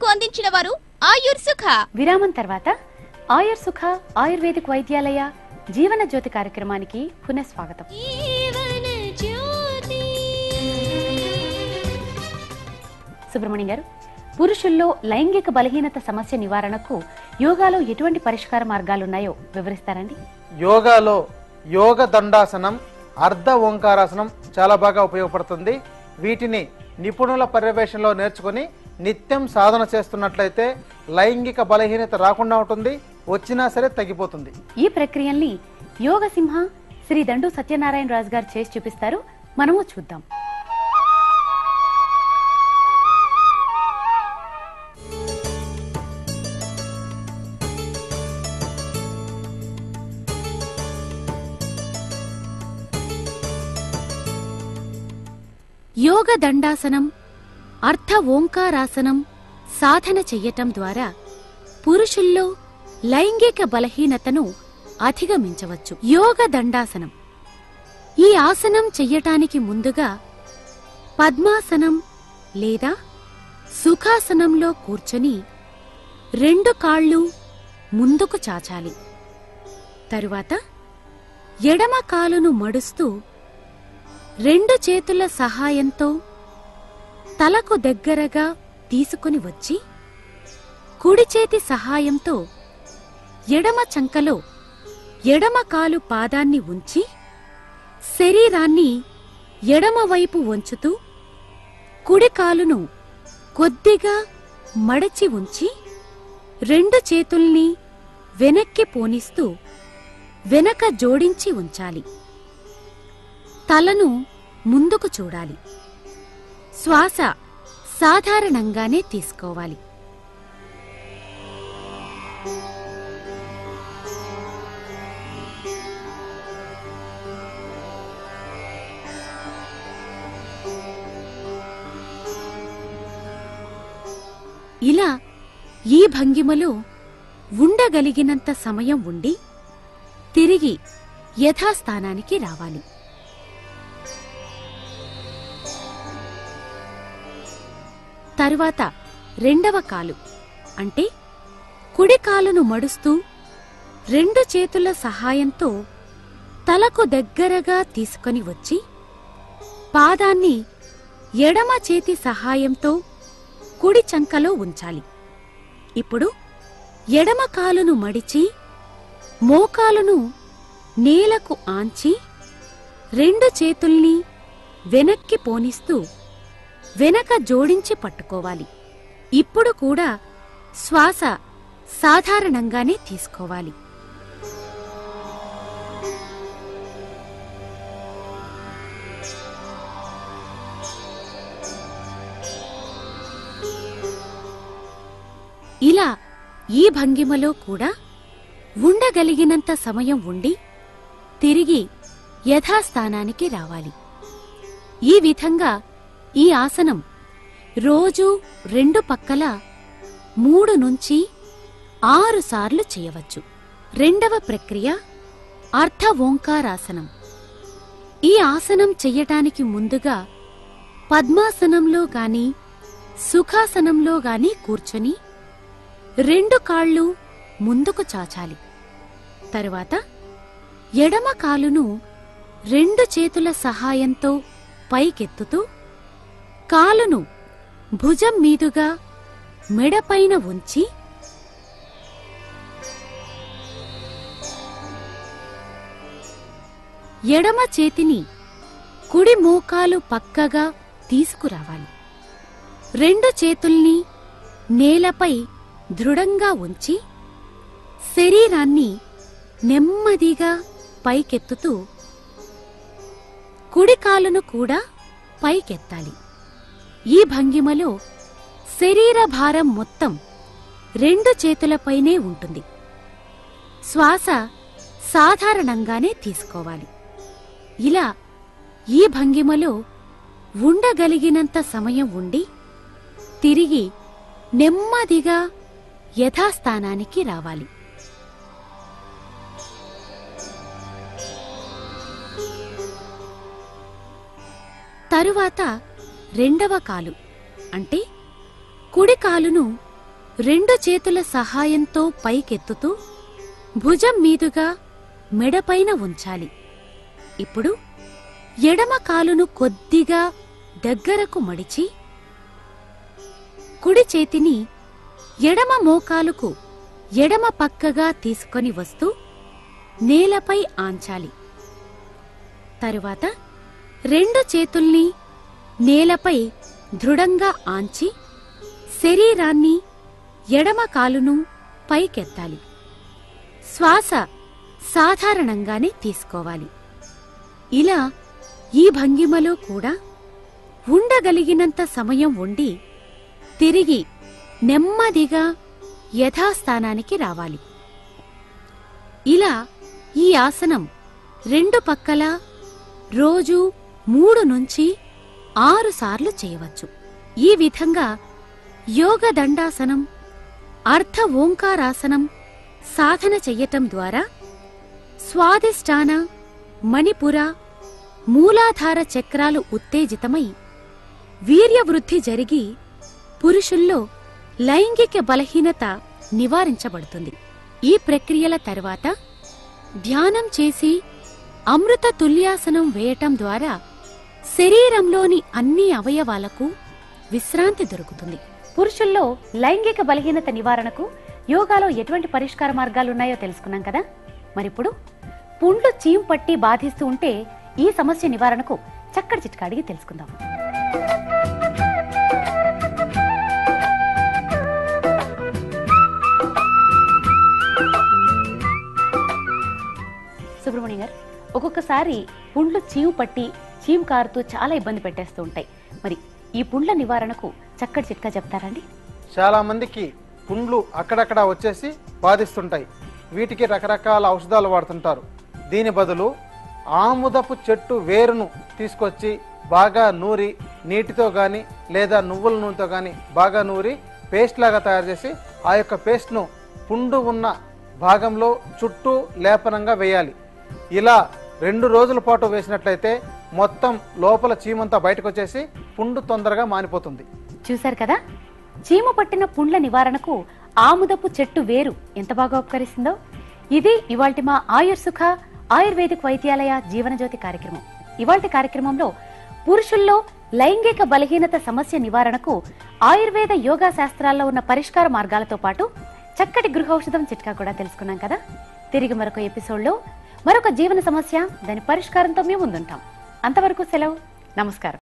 మీకు అందించిన వారు ఆయుర్ సుఖ. విరామం తర్వాత ఆయుర్ సుఖ ఆయుర్వేదిక్ వైద్యాలయ జీవన జ్యోతి కార్యక్రమానికి పునఃస్వాగతం. సుబ్రహ్మణ్యం గారు, పురుషుల్లో లైంగిక బలహీనత సమస్య నివారణకు యోగాలో ఎటువంటి పరిష్కార మార్గాలున్నాయో వివరిస్తారండి? యోగాలో యోగ దండాసనం, అర్ధ ఓంకారాసనం చాలా బాగా ఉపయోగపడుతుంది. వీటిని నిపుణుల పర్యవేక్షణలో నేర్చుకుని నిత్యం సాధన చేస్తున్నట్లయితే లైంగిక బలహీనత రాకుండా ఉంటుంది, వచ్చినా సరే తగ్గిపోతుంది. ఈ ప్రక్రియల్ని యోగ సింహ శ్రీ దండు సత్యనారాయణ రాజు గారు చేసి చూపిస్తారు. మనము చూద్దాం. యోగ దండాసనం, అర్ధ ఓంకారాసనం సాధన చెయ్యటం ద్వారా పురుషుల్లో లైంగిక బలహీనతను అధిగమించవచ్చు. యోగ దండాసనం ఈ ఆసనం చెయ్యటానికి ముందుగా పద్మాసనం లేదా సుఖాసనంలో కూర్చొని 2 కాళ్ళు ముందుకు చాచాలి. తరువాత ఎడమ కాలును మడుస్తూ 2 చేతుల సహాయంతో తలకు దగ్గరగా తీసుకుని వచ్చి కుడి చేతి సహాయంతో ఎడమ చంకలో ఎడమ కాలు పాదాన్ని ఉంచి శరీరాన్ని ఎడమవైపు వంచుతూ కుడి కాలును కొద్దిగా మడచి ఉంచి 2 చేతుల్ని వెనక్కి పోనిస్తూ వెనక జోడించి ఉంచాలి. తలను ముందుకు చూడాలి. శ్వాస సాధారణంగానే తీసుకోవాలి. ఇలా ఈ భంగిమలో ఉండగలిగినంత సమయం ఉండి తిరిగి యథాస్థానానికి రావాలి. తరువాత 2వ కాలు అంటే కుడి కాలును మడుస్తూ 2 చేతుల సహాయంతో తలకు దగ్గరగా తీసుకొని వచ్చి పాదాన్ని ఎడమ చేతి సహాయంతో కుడి చంకలో ఉంచాలి. ఇప్పుడు ఎడమ కాలును మడిచి మోకాలును నేలకు ఆంచి 2 చేతుల్ని వెనక్కి పోనిస్తూ వెనక జోడించి పట్టుకోవాలి. ఇప్పుడు కూడా శ్వాస సాధారణంగానే తీసుకోవాలి. ఇలా ఈ భంగిమలో కూడా ఉండగలిగినంత సమయం ఉండి తిరిగి యథాస్థానానికి రావాలి. ఈ విధంగా ఈ ఆసనం రోజూ 2 పక్కల 3 నుంచి 6 సార్లు చేయవచ్చు. 2వ ప్రక్రియ అర్ధ ఓంకారాసనం. ఈ ఆసనం చెయ్యటానికి ముందుగా పద్మాసనంలో గాని సుఖాసనంలో గాని కూర్చొని 2 కాళ్ళు ముందుకు చాచాలి. తరువాత ఎడమ కాలును 2 చేతుల సహాయంతో పైకెత్తుతూ కాలును భుజం మీదుగా మెడపైన ఉంచి ఎడమ చేతిని కుడి మోకాలు పక్కగా తీసుకురావాలి. 2 చేతుల్ని నేలపై దృఢంగా ఉంచి శరీరాన్ని నెమ్మదిగా పైకెత్తుతూ కుడి కాలును కూడా పైకెత్తాలి. ఈ భంగిమలో శరీర భారం మొత్తం 2 చేతులపైనే ఉంటుంది. శ్వాస సాధారణంగానే తీసుకోవాలి. ఇలా ఈ భంగిమలో ఉండగలిగినంత సమయం ఉండి తిరిగి నెమ్మదిగా యథాస్థానానికి రావాలి. తరువాత 2వ కాలు అంటే కుడి కాలును రెండు చేతుల సహాయంతో పైకెత్తుతూ భుజం మీదుగా మెడపైన ఉంచాలి. ఇప్పుడు ఎడమ కాలును కొద్దిగా దగ్గరకు మడిచి కుడి చేతిని ఎడమ మోకాలుకు ఎడమ పక్కగా తీసుకొని వస్తూ నేలపై ఆంచాలి. తరువాత రెండు చేతుల్ని నేలపై దృఢంగా ఆంచి శరీరాన్ని ఎడమ కాలును పైకెత్తాలి. శ్వాస సాధారణంగానే తీసుకోవాలి. ఇలా ఈ భంగిమలో కూడా ఉండగలిగినంత సమయం ఉండి తిరిగి నెమ్మదిగా యథాస్థానానికి రావాలి. ఇలా ఈ ఆసనం రెండు పక్కలా రోజు 3 నుంచి 6 సార్లు చేయవచ్చు. ఈ విధంగా యోగ దండాసనం, అర్ధ ఓంకారాసనం సాధన చెయ్యటం ద్వారా స్వాదిష్టాన, మణిపుర, మూలాధార చక్రాలు ఉత్తేజితమై వీర్యవృద్ధి జరిగి పురుషుల్లో లైంగిక బలహీనత నివారించబడుతుంది. ఈ ప్రక్రియల తర్వాత ధ్యానం చేసి అమృత తుల్యాసనం వేయటం ద్వారా శరీరంలోని అన్ని అవయవాలకు విశ్రాంతి దొరుకుతుంది. పురుషుల్లో లైంగిక బలహీనత నివారణకు యోగాలో ఎటువంటి పరిష్కార మార్గాలున్నాయో తెలుసుకున్నాం కదా. మరిప్పుడు పుండ్లు చీము పట్టి బాధిస్తూ ఉంటే ఈ సమస్య నివారణకు చక్కటి చిట్కా అడిగి తెలుసుకుందాం. సుబ్రహ్మణ్యం గారు, ఒక్కొక్కసారి పుండ్లు చీము పట్టి చీము కారుతూ చాలా ఇబ్బంది పెట్టేస్తూ ఉంటాయి. మరి ఈ పుండ్ల నివారణకు చక్కటి చిట్కా చెప్తారండి? చాలా మందికి పుండ్లు అక్కడక్కడ వచ్చేసి బాధిస్తుంటాయి. వీటికి రకరకాల ఔషధాలు వాడుతుంటారు. దీని బదులు ఆముదపు చెట్టు వేరును తీసుకొచ్చి బాగా నూరి నీటితో కానీ లేదా నువ్వుల నూనెతో కానీ బాగా నూరి పేస్ట్ లాగా తయారు చేసి ఆ యొక్క పేస్ట్ను పుండు ఉన్న భాగంలో చుట్టూ లేపనంగా వేయాలి. ఇలా 2 రోజుల పాటు వేసినట్లయితే మొత్తం లోపల చీమంతా బయటకు వచ్చేసి పుండు తొందరగా మానిపోతుంది. చూశారు కదా, చీము పట్టిన పుండ్ల నివారణకు ఆముదపు చెట్టు వేరు ఎంత బాగా ఉపకరిస్తుందో. ఇది ఇవాల్టి మా ఆయుర్సుఖ ఆయుర్వేదిక్ వైద్యాలయ జీవనజ్యోతి కార్యక్రమం. ఇవాల్టి కార్యక్రమంలో పురుషుల్లో లైంగిక బలహీనత సమస్య నివారణకు ఆయుర్వేద యోగా శాస్త్రాల్లో ఉన్న పరిష్కార మార్గాలతో పాటు చక్కటి గృహౌషధం చిట్కా కూడా తెలుసుకున్నాం కదా. తిరిగి మరొక ఎపిసోడ్లో మరొక జీవన సమస్య, దాని పరిష్కారంతో మేము ముందుంటాం. అంతవరకు సెలవు. నమస్కారం.